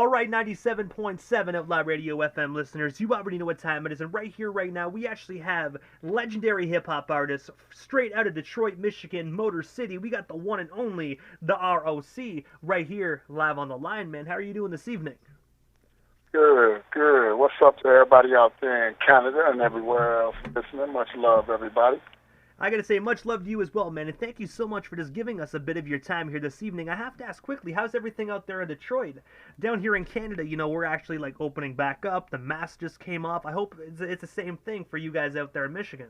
All right, 97.7 Outlaw Radio FM listeners, you already know what time it is, and right here, right now, we actually have legendary hip-hop artists straight out of Detroit, Michigan, Motor City. We got the one and only, the R.O.C. right here, live on the line, man. How are you doing this evening? Good, good. What's up to everybody out there in Canada and everywhere else listening? Much love, everybody. I gotta say, much love to you as well, man, and thank you so much for just giving us a bit of your time here this evening. I have to ask quickly, how's everything out there in Detroit? Down here in Canada, we're actually opening back up. The mask just came off. I hope it's the same thing for you guys out there in Michigan.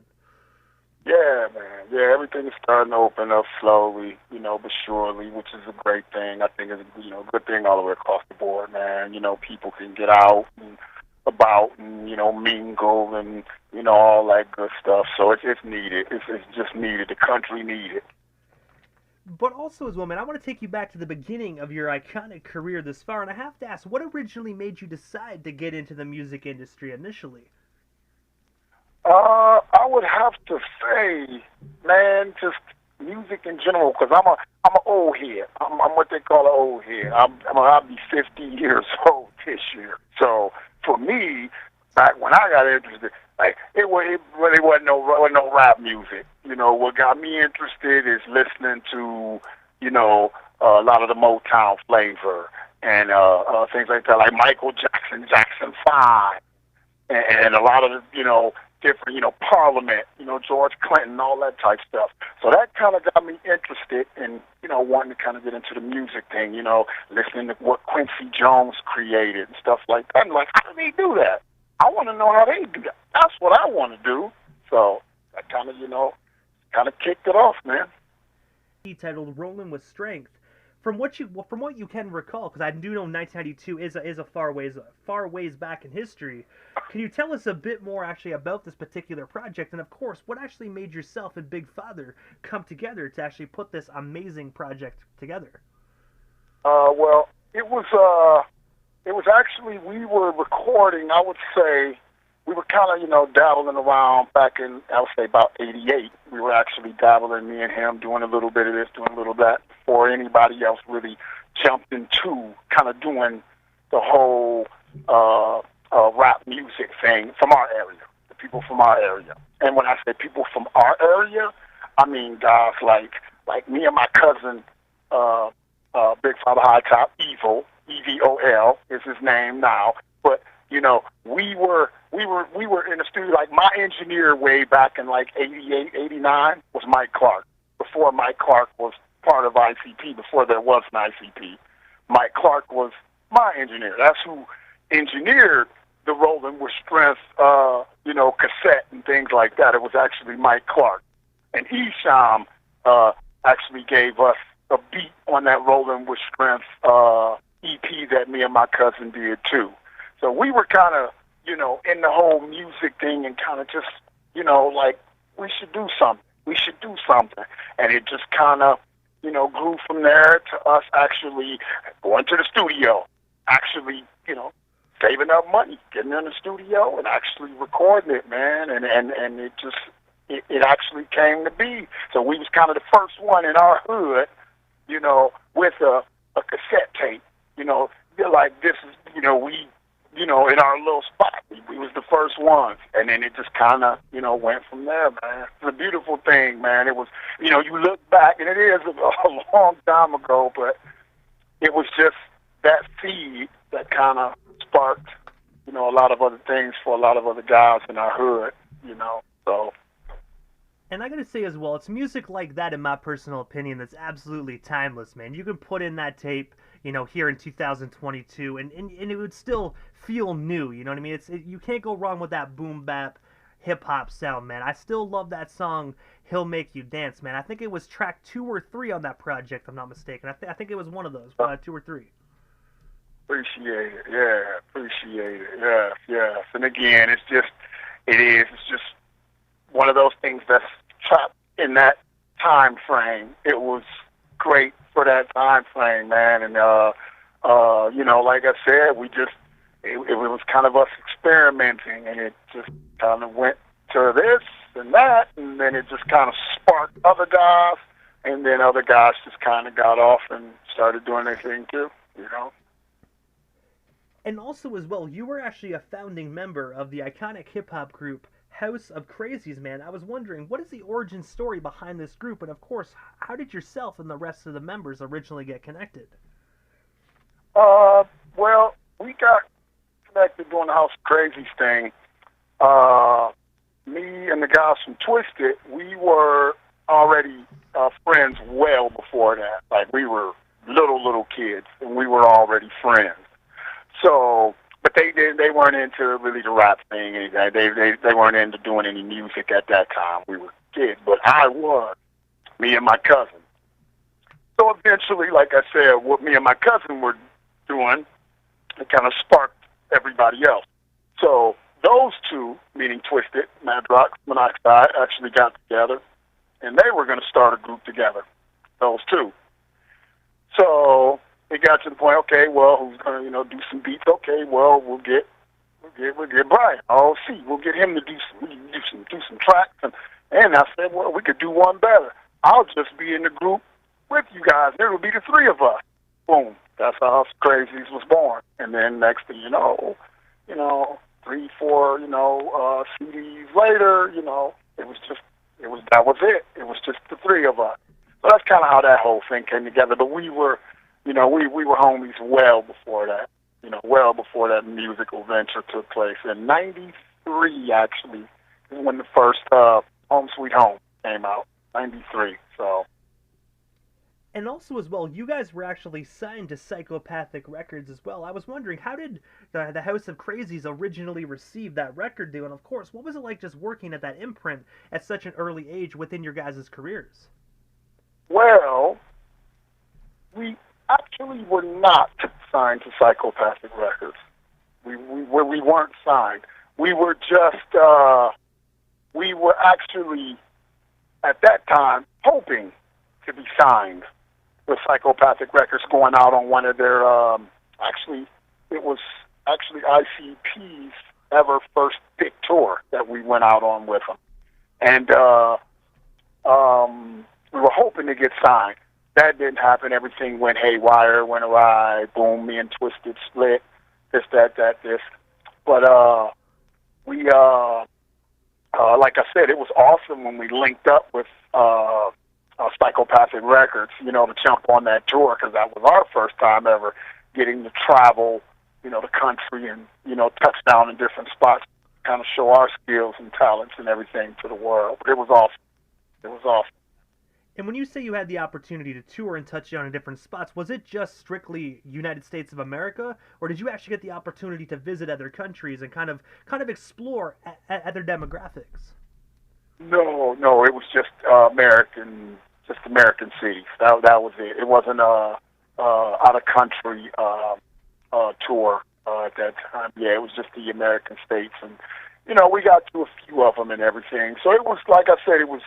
Yeah, man. Yeah, everything is starting to open up slowly, but surely, which is a great thing. I think it's a good thing all the way across the board, man. People can get out and about and mingle and all that good stuff. So it's needed. It's just needed. The country needs it. But also as well, man, I want to take you back to the beginning of your iconic career this far, and I have to ask, what originally made you decide to get into the music industry initially? I would have to say, man, just music in general, because I'm an old head. I'm what they call an old head. I'll be 50 years old this year. So for me, back when I got interested, it really wasn't no rap music. What got me interested is listening to, a lot of the Motown flavor and things like that, like Michael Jackson, Jackson 5, and a lot of the, different, Parliament, George Clinton, all that type stuff. So that kind of got me interested in, wanting to kind of get into the music thing, listening to what Quincy Jones created and stuff like that. And how do they do that? I want to know how they do that. That's what I want to do. So that kind of kicked it off, man. Titled "Rolling with Strength." From what you can recall, because I do know 1992 is a far ways back in history. Can you tell us a bit more actually about this particular project, and of course, what actually made yourself and Big Father come together to actually put this amazing project together? Well, it was actually, we were recording. I would say we were kind of dabbling around back in, I would say about '88. We were actually dabbling, me and him, doing a little bit of this, doing a little of that, before anybody else really jumped into kind of doing the whole rap music thing from our area, the people from our area. And when I say people from our area, I mean guys like me and my cousin, Big Father High Top, Evil, EVOL is his name now. But we were in the studio. Like my engineer way back in '88, '89 was Mike Clark. Before Mike Clark was part of ICP, before there was an ICP, Mike Clark was my engineer. That's who engineered the Rolling with Strength, cassette and things like that. It was actually Mike Clark. And Esham actually gave us a beat on that Rolling with Strength EP that me and my cousin did too. So we were kind of, in the whole music thing and kind of just, we should do something. We should do something. And it just kind of, grew from there to us actually going to the studio, actually, saving up money, getting in the studio and actually recording it, man. And it just, it actually came to be. So we was kind of the first one in our hood, with a cassette tape, this is, we, in our little spot, we was the first ones. And then it just kind of, went from there, man. It's a beautiful thing, man. It was, you look back, and it is a long time ago, but it was just that seed that kind of sparked, a lot of other things for a lot of other guys in our hood, so. And I gotta say as well, it's music like that, in my personal opinion, that's absolutely timeless, man. You can put in that tape, here in 2022, and it would still feel new, you know what I mean? You can't go wrong with that boom bap hip-hop sound, man. I still love that song, He'll Make You Dance, man. I think it was track 2 or 3 on that project, if I'm not mistaken. I think it was one of those, 2 or 3. Appreciate it, yeah, appreciate it, yes. And again, it's just one of those things that's trapped in that time frame. It was great for that time frame, man. And like I said, it was kind of us experimenting, and it just kind of went to this and that, and then it just kind of sparked other guys, and then other guys just kind of got off and started doing their thing too, And also as well, you were actually a founding member of the iconic hip hop group House of Krazees, man. I was wondering, what is the origin story behind this group, and of course, how did yourself and the rest of the members originally get connected? Uh, well, we got connected doing the House of Crazies thing. Uh, Me and the guys from Twisted, we were already friends well before that. Like, we were little kids, and we were already friends. So, but they weren't into really the rap thing. Anything. They weren't into doing any music at that time. We were kids, but I was. Me and my cousin. So eventually, like I said, what me and my cousin were doing, it kind of sparked everybody else. So those two, meaning Twisted, Madrox, Monoxide, actually got together, and they were going to start a group together. Those two. So it got to the point. Okay, well, who's going to do some beats? Okay, well, we'll get Brian, R.O.C. We'll get him to do some tracks, and I said, well, we could do one better. I'll just be in the group with you guys. It'll be the three of us. Boom. That's how Krazees was born. And then next thing you know, 3, 4, CDs later, that was it. It was just the three of us. So that's kind of how that whole thing came together. But we were, we were homies well before that. Well before that musical venture took place. In '93, actually, is when the first Home Sweet Home came out. '93. So. And also as well, you guys were actually signed to Psychopathic Records as well. I was wondering, how did the House of Krazees originally receive that record deal? And of course, what was it like just working at that imprint at such an early age within your guys' careers? Well, we actually were not signed to Psychopathic Records. We weren't signed. We were just, we were actually, at that time, hoping to be signed with Psychopathic Records, going out on one of their, it was actually ICP's ever first big tour that we went out on with them. And we were hoping to get signed. That didn't happen. Everything went haywire, went awry, boom, me and Twisted split, this. But we, like I said, it was awesome when we linked up with Psychopathic Records, to jump on that tour, because that was our first time ever getting to travel, the country and, touch down in different spots, kind of show our skills and talents and everything to the world. But it was awesome. It was awesome. And when you say you had the opportunity to tour and touch down in different spots, was it just strictly United States of America, or did you actually get the opportunity to visit other countries and kind of explore other demographics? No, it was just American cities. That was it. It wasn't out of country tour at that time. Yeah, it was just the American states, and we got to a few of them and everything. So it was, like I said, it was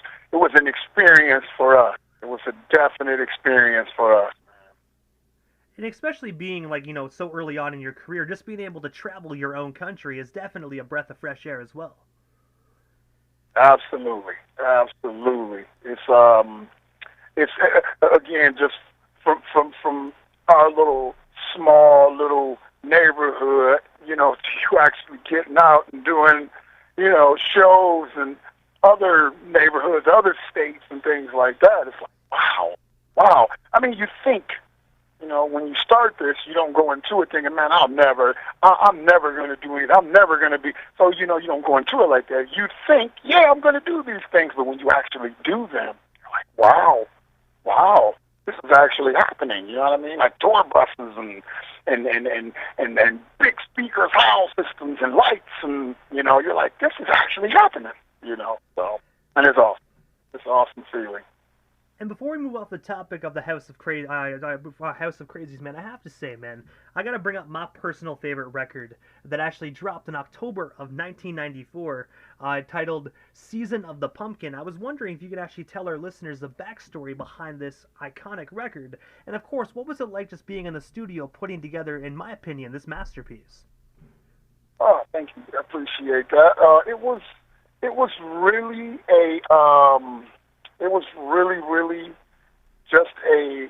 an experience for us. It was a definite experience for us. And especially being so early on in your career, just being able to travel your own country is definitely a breath of fresh air as well. Absolutely. It's again, just from our small little neighborhood, to you actually getting out and doing, shows and other neighborhoods, other states and things like that. It's like, wow. I mean, you think, when you start this, you don't go into it thinking, man, I'm never going to do it. I'm never going to be. So, you don't go into it like that. You think, yeah, I'm going to do these things. But when you actually do them, you're like, wow, this is actually happening. You know what I mean? Like tour buses and big speakers, sound systems and lights. And, you're like, this is actually happening, So, and it's awesome. It's an awesome feeling. And before we move off the topic of the House of Krazees, man, I have to say, man, I gotta bring up my personal favorite record that actually dropped in October of 1994, titled "Season of the Pumpkin." I was wondering if you could actually tell our listeners the backstory behind this iconic record, and of course, what was it like just being in the studio putting together, in my opinion, this masterpiece? Oh, thank you. I appreciate that. It was really it was really just a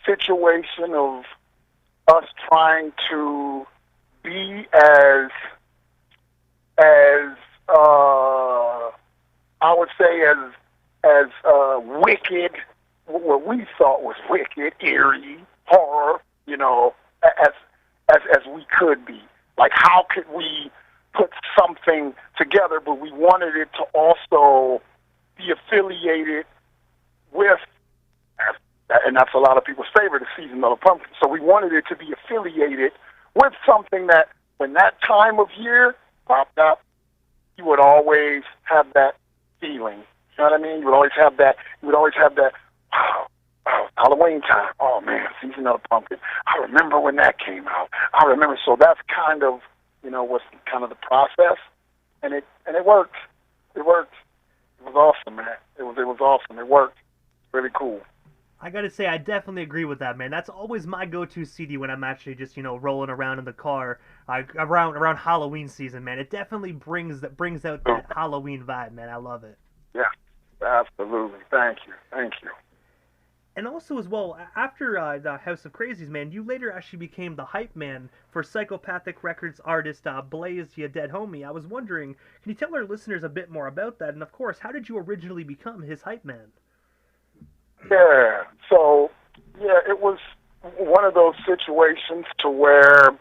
situation of us trying to be as I would say as wicked, what we thought was wicked, eerie, horror, as we could be. Like, how could we put something together, but we wanted it to also be affiliated with, and that's a lot of people's favorite, the season of the pumpkin. So we wanted it to be affiliated with something that when that time of year popped up, you would always have that feeling. You know what I mean? You would always have that. Oh, Halloween time. Oh man, season of the pumpkin. I remember when that came out. I remember. So that's kind of, what's kind of the process, and it worked. It worked. It was awesome, man. It was awesome. It worked. Really cool. I gotta say, I definitely agree with that, man. That's always my go-to CD when I'm actually just, rolling around in the car around Halloween season, man. It definitely brings out that Halloween vibe, man. I love it. Yeah, absolutely. Thank you. And also, as well, after the House of Krazees, man, you later actually became the hype man for Psychopathic Records artist Blaze, Ya Dead Homie. I was wondering, can you tell our listeners a bit more about that? And of course, how did you originally become his hype man? Yeah, so, it was one of those situations to where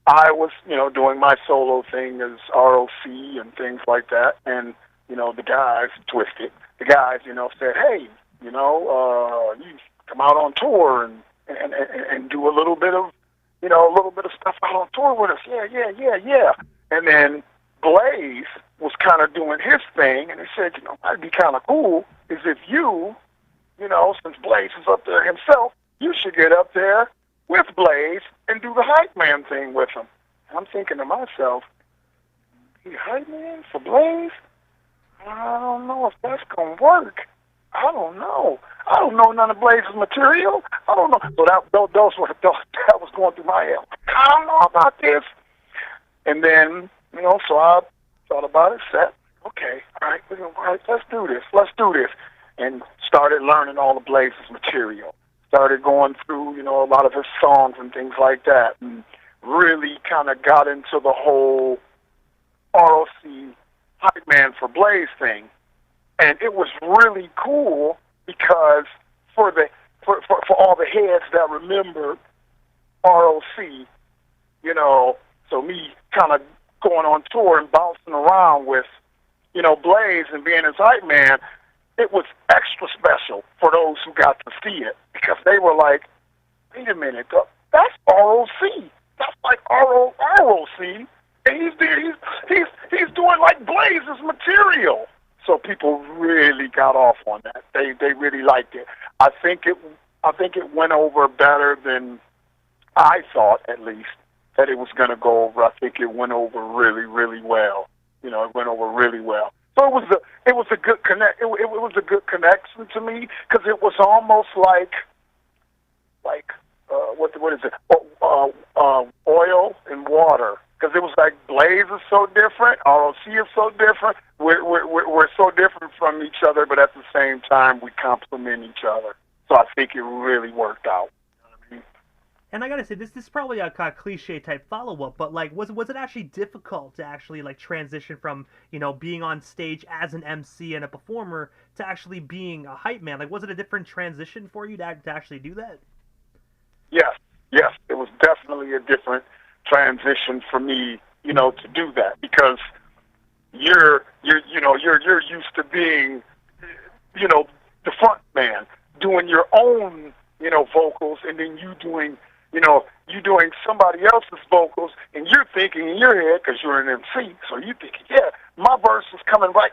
I was, doing my solo thing as R.O.C. and things like that, and, the guys, Twisted, the guys, said, hey, you come out on tour and do a little bit of, stuff out on tour with us. Yeah. And then Blaze was kind of doing his thing, and he said, that'd be kind of cool is if you, since Blaze is up there himself, you should get up there with Blaze and do the hype man thing with him. And I'm thinking to myself, he hype man for Blaze? I don't know if that's going to work. I don't know none of Blaze's material. I don't know. So that was going through my head. I don't know about this. And then, so I thought about it, said, okay, all right, let's do this. And started learning all of Blaze's material. Started going through, a lot of his songs and things like that. And really kind of got into the whole R.O.C. hype man for Blaze thing. And it was really cool because for all the heads that remember R.O.C., so me kind of going on tour and bouncing around with, Blaze and being his hype man, it was extra special for those who got to see it because they were like, wait a minute, that's R.O.C. That's like R.O.C. And he's doing like Blaze's material. So people really got off on that. They really liked it. I think it went over better than I thought, at least, that it was going to go over. I think it went over really, really well. It went over really well. So it was a good connect. It was a good connection to me because it was almost like what is it? Oil and water. Because it was like Blaze is so different, R.O.C. is so different. We're so different from each other, but at the same time, we complement each other. So I think it really worked out. You know what I mean? And I gotta say, this is probably a kind of cliche type follow up, but like, was it actually difficult to actually like transition from being on stage as an MC and a performer to actually being a hype man? Like, was it a different transition for you to actually do that? Yes, it was definitely a different transition for me, to do that because you're used to being, the front man doing your own, vocals, and then you doing somebody else's vocals, and you're thinking in your head because you're an MC, so you thinking, yeah, my verse is coming right.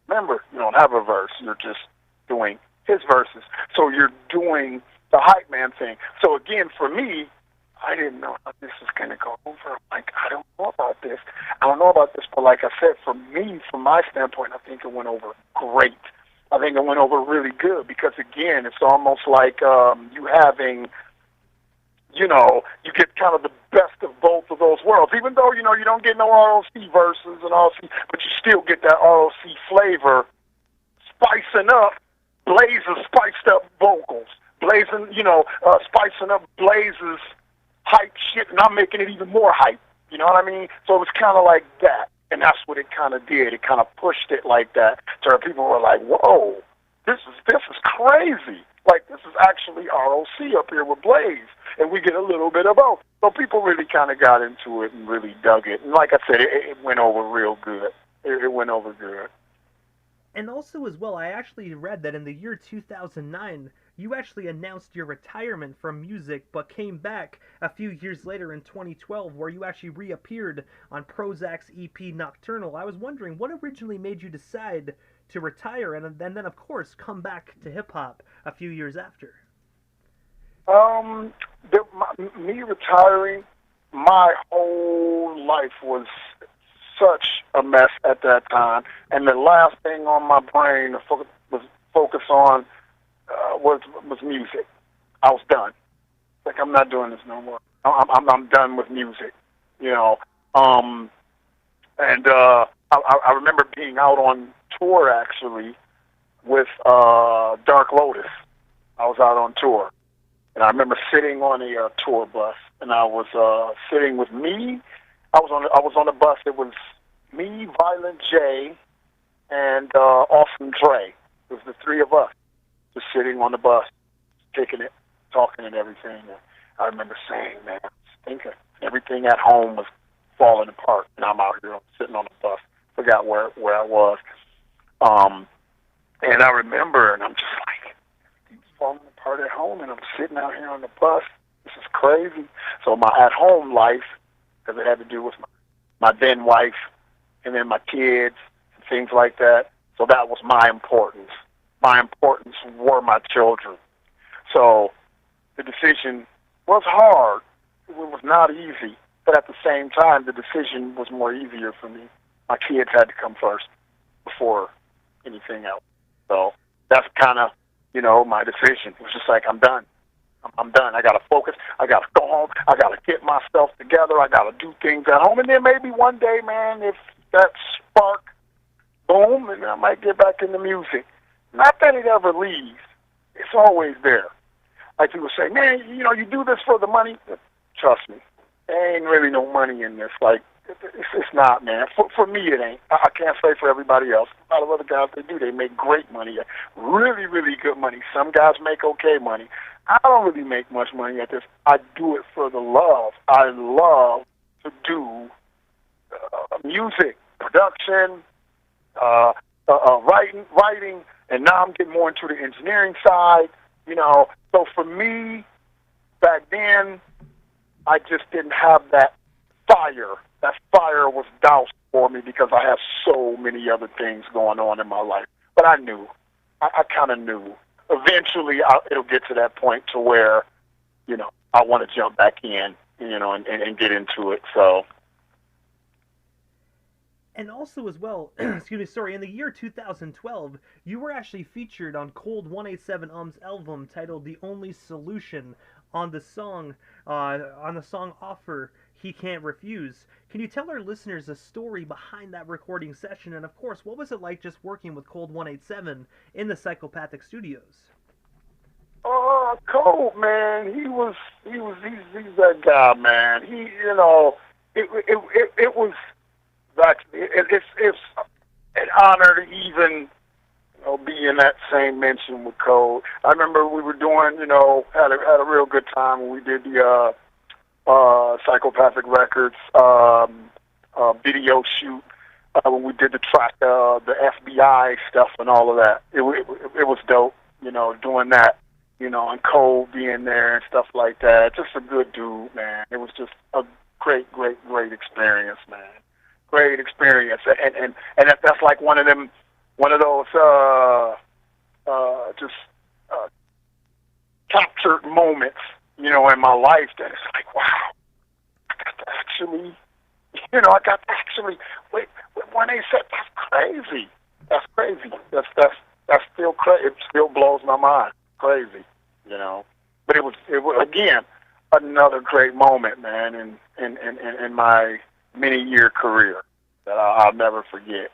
Remember, you don't have a verse; you're just doing his verses. So you're doing the hype man thing. So again, for me, I didn't know how this was going to go over. I'm like, I don't know about this. But like I said, for me, from my standpoint, I think it went over great. I think it went over really good because, again, it's almost like you having, you get kind of the best of both of those worlds. Even though, you don't get no R.O.C. verses and R.O.C., but you still get that R.O.C. flavor spicing up Blaze's spiced up vocals. Spicing up Blaze's hype shit, and I'm making it even more hype. You know what I mean? So it was kind of like that, and that's what it kind of did. It kind of pushed it like that, to where people were like, "Whoa, this is crazy! Like this is actually R.O.C. up here with Blaze, and we get a little bit of both." So people really kind of got into it and really dug it, and like I said, it went over real good. It went over good. And also, as well, I actually read that in the year 2009, you actually announced your retirement from music, but came back a few years later in 2012, where you actually reappeared on Prozac's EP Nocturnal. I was wondering, what originally made you decide to retire and then, of course, come back to hip hop a few years after? Me retiring, my whole life was such a mess at that time, and the last thing on my brain to focus on was music. I was done. Like I'm not doing this no more. I'm done with music, you know. I remember being out on tour actually with Dark Lotus. I was out on tour, and I remember sitting on a tour bus, and I was sitting with me. I was on a bus. It was me, Violent J, and Austin Dre. It was the three of us just sitting on the bus, kicking it, talking and everything. And I remember saying, man, I was thinking everything at home was falling apart, and I'm out here sitting on the bus. Forgot where I was. And I remember, and I'm just like, it's falling apart at home, and I'm sitting out here on the bus. This is crazy. So my at-home life, because it had to do with my then wife, and then my kids, and things like that. So that was my importance. My importance were my children. So the decision was hard. It was not easy. But at the same time, the decision was more easier for me. My kids had to come first before anything else. So that's kind of, my decision. It was just like, I'm done. I'm done. I got to focus. I got to go home. I got to get myself together. I got to do things at home. And then maybe one day, man, if that spark, boom, and I might get back into music. Not that it ever leaves. It's always there. Like people say, man, you do this for the money. Trust me, there ain't really no money in this. Like, it's not, man. For me, it ain't. I can't say for everybody else. A lot of other guys, they do. They make great money, really, really good money. Some guys make okay money. I don't really make much money at this. I do it for the love. I love to do music, production, writing, and now I'm getting more into the engineering side. So for me, back then, I just didn't have that fire. That fire was doused for me because I have so many other things going on in my life. But I knew. I kind of knew. Eventually, it'll get to that point to where, I want to jump back in, and get into it. So. And also as well, in the year 2012, you were actually featured on Cold 187's album titled "The Only Solution" on the song "Offer He Can't Refuse." Can you tell our listeners a story behind that recording session? And of course, what was it like just working with Cold 187 in the Psychopathic Studios? Cold, man. He's that guy, man. It was. It's an honor to even be in that same mention with Cole. I remember we were doing, had a real good time when we did the Psychopathic Records video shoot, when we did the track, the FBI stuff and all of that. It was dope, doing that, and Cole being there and stuff like that. Just a good dude, man. It was just a great experience, man. Great experience, and that's like one of those captured moments, in my life that it's like, wow, I got to actually, wait, when they said that's crazy, that's still crazy. It still blows my mind, crazy, But it was again another great moment, man, in my many-year career that I'll never forget.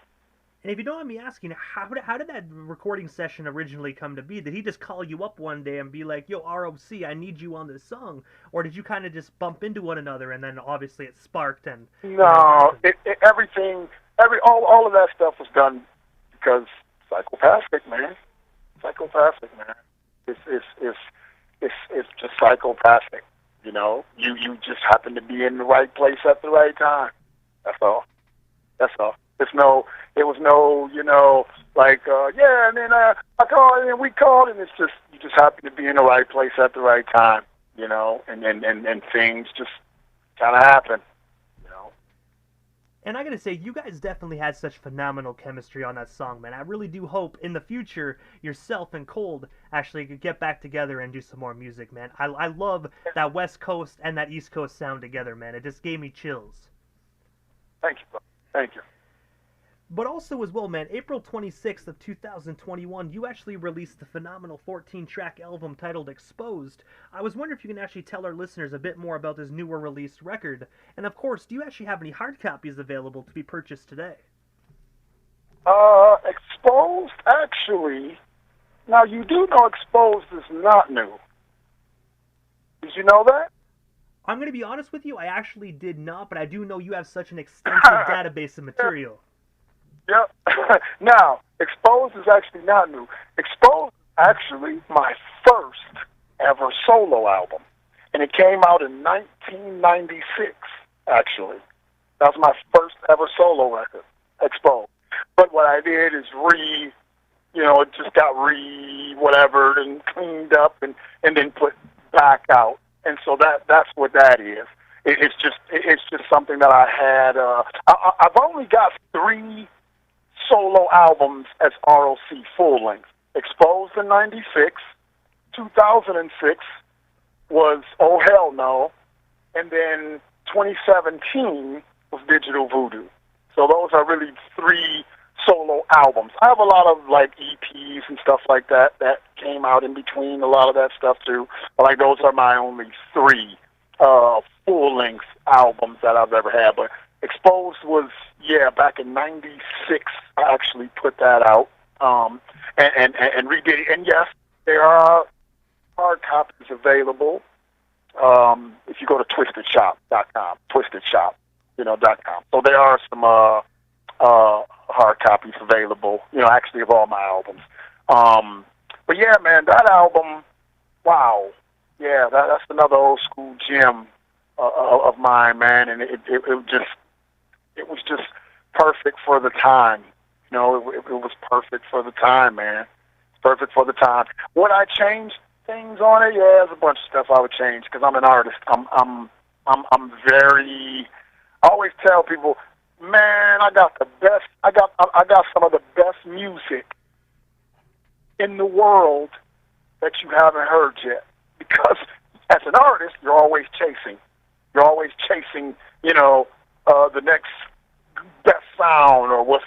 And if you don't mind me asking, how did that recording session originally come to be? Did he just call you up one day and be like, "Yo, R.O.C, I need you on this song," or did you kind of just bump into one another and then obviously it sparked and No, happened? everything, all of that stuff was done because psychopathic, man. Psychopathic, man. It's just psychopathic. You just happen to be in the right place at the right time. That's all. That's all. It was no, yeah, and then I called and we called, and it's just you just happen to be in the right place at the right time, and things just kind of happen. And I gotta say, you guys definitely had such phenomenal chemistry on that song, man. I really do hope in the future yourself and Cold actually could get back together and do some more music, man. I love that West Coast and that East Coast sound together, man. It just gave me chills. Thank you, bro. Thank you. But also as well, man, April 26th of 2021, you actually released the phenomenal 14-track album titled Exposed. I was wondering if you can actually tell our listeners a bit more about this newer released record. And of course, do you actually have any hard copies available to be purchased today? Exposed, actually. Now, you do know Exposed is not new. Did you know that? I'm going to be honest with you, I actually did not, but I do know you have such an extensive database of material. Yep. Now, Exposed is actually not new. Exposed is actually my first ever solo album. And it came out in 1996, actually. That was my first ever solo record, Exposed. But what I did is it just got whatevered and cleaned up and then put back out. And so that's what that is. It's just something that I had. I've only got 3 solo albums as R.O.C. full length. Exposed in 96, 2006 was Oh Hell No, and then 2017 was Digital Voodoo. So those are really 3 solo albums. I have a lot of EPs and stuff like that came out in between, a lot of that stuff too. But those are my only 3 full length albums that I've ever had. But Exposed was, back in 96, I actually put that out, and redid it. And yes, there are hard copies available. If you go to twistedshop.com, twistedshop.com. So there are some, hard copies available, actually of all my albums. But yeah, man, that album, wow. Yeah, that's another old school gem of mine, man. And it was just perfect for the time. It was perfect for the time, man. Perfect for the time. Would I change things on it? Yeah, there's a bunch of stuff I would change because I'm an artist. I'm very. I always tell people, man, I got the best. I got some of the best music in the world that you haven't heard yet. Because as an artist, you're always chasing. You're always chasing, the next best sound or what's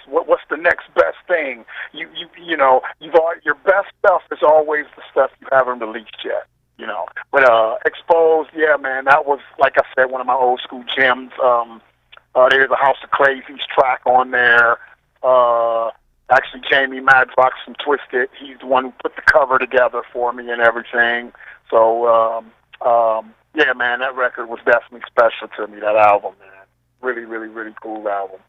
the next best thing. Your best stuff is always the stuff you haven't released yet. But Exposed, yeah, man, that was, like I said, one of my old school gems. There's a House of Krazees track on there. Actually, Jamie Madrox from Twisted, he's the one who put the cover together for me and everything. So, yeah, man, that record was definitely special to me, that album, man. Really, really, really cool album.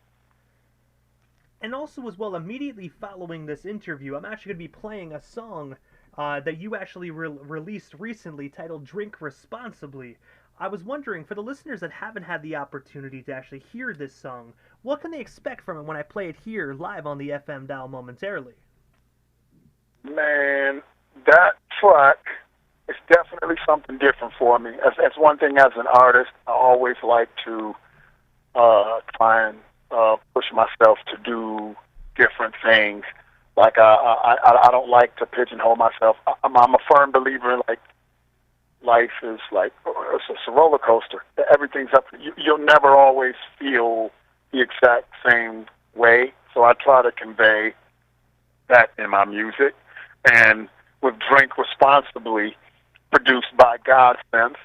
And also as well, immediately following this interview, I'm actually going to be playing a song that you actually released recently titled Drink Responsibly. I was wondering, for the listeners that haven't had the opportunity to actually hear this song, what can they expect from it when I play it here live on the FM dial momentarily? Man, that track is definitely something different for me. As one thing as an artist, I always like to try and push myself to do different things. Like I don't like to pigeonhole myself. I'm a firm believer in life is it's a roller coaster. Everything's up. You'll never always feel the exact same way. So I try to convey that in my music. And with Drink Responsibly, produced by Godsense,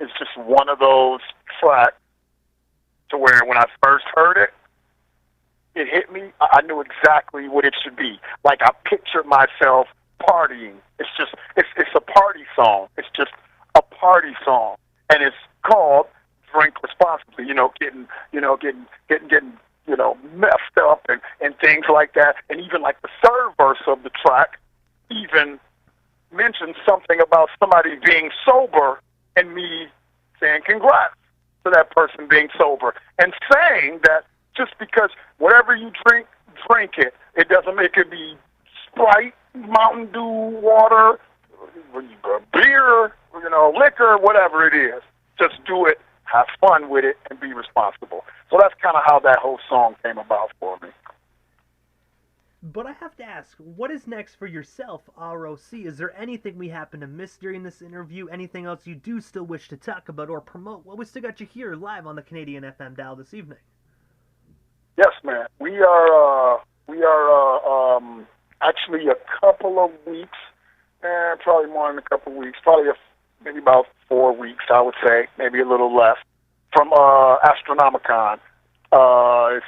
it's just one of those tracks to where when I first heard it, it hit me. I knew exactly what it should be. Like I pictured myself partying. It's a party song. It's just a party song, and it's called "Drink Responsibly." Getting messed up and things like that. And even like the third verse of the track even mentions something about somebody being sober and me saying congrats to that person being sober and saying that just because whatever you drink, drink it. It doesn't make it be Sprite, Mountain Dew, water, beer, liquor, whatever it is. Just do it, have fun with it, and be responsible. So that's kind of how that whole song came about for me. But I have to ask, what is next for yourself, R.O.C? Is there anything we happen to miss during this interview? Anything else you do still wish to talk about or promote? What we still got you here live on the Canadian FM dial this evening? Yes, man. We are actually a couple of weeks, probably more than a couple of weeks, maybe about 4 weeks, I would say, maybe a little less, from Astronomicon. It's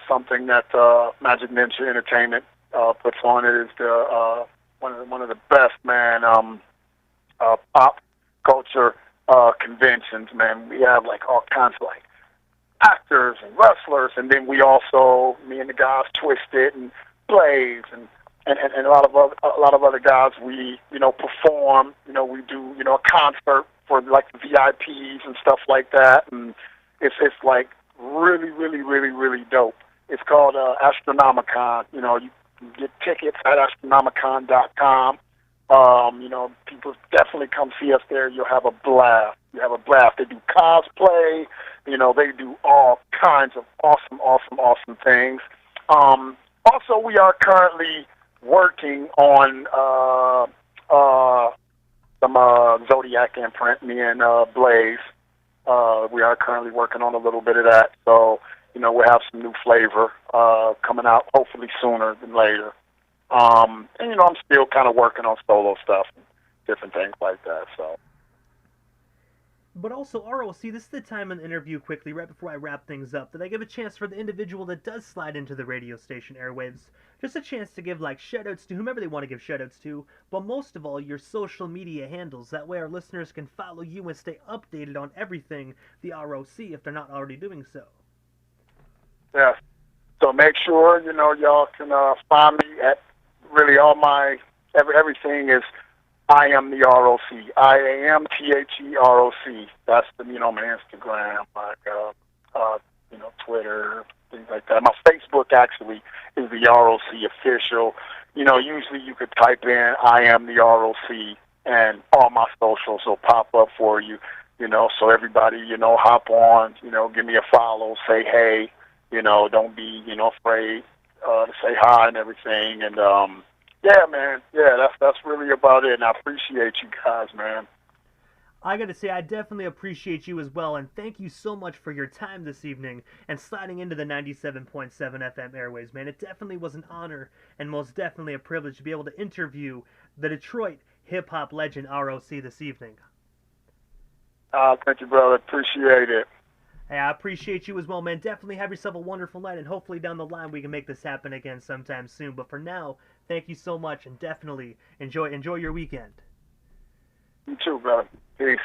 something that Magic Ninja Entertainment puts on. It is the one of the best, man, pop culture conventions, man. We have like all kinds of like actors and wrestlers, and then we also, me and the guys, Twisted and Blaze and a lot of other guys, we perform. We do a concert for like the VIPs and stuff like that, and it's like really, really, really, really dope. It's called Astronomicon. You can get tickets at astronomicon.com. People definitely come see us there. You'll have a blast. They do cosplay. They do all kinds of awesome things. Also, we are currently working on some Zodiac imprint, me and Blaze. We are currently working on a little bit of that. So, we'll have some new flavor coming out hopefully sooner than later. And, I'm still kind of working on solo stuff and different things like that. So. But also, R.O.C, this is the time in the interview quickly, right before I wrap things up, that I give a chance for the individual that does slide into the radio station airwaves, just a chance to give, shout-outs to whomever they want to give shout-outs to, but most of all, your social media handles. That way our listeners can follow you and stay updated on everything the R.O.C, if they're not already doing so. Yes. So make sure, y'all can find me at really all my, everything is I am the R.O.C. IAMTHEROC. That's my Instagram, Twitter, things like that. My Facebook actually is the R.O.C. official. Usually you could type in I am the R.O.C. and all my socials will pop up for you. So everybody, hop on, give me a follow, say hey, don't be, afraid to say hi and everything. And yeah, man. Yeah, that's really about it. And I appreciate you guys, man. I gotta say, I definitely appreciate you as well, and thank you so much for your time this evening and sliding into the 97.7 FM airways, man. It definitely was an honor and most definitely a privilege to be able to interview the Detroit hip-hop legend R.O.C. this evening. Thank you, brother. Appreciate it. Hey, I appreciate you as well, man. Definitely have yourself a wonderful night, and hopefully down the line we can make this happen again sometime soon. But for now, thank you so much, and definitely enjoy your weekend. You too, brother. Peace.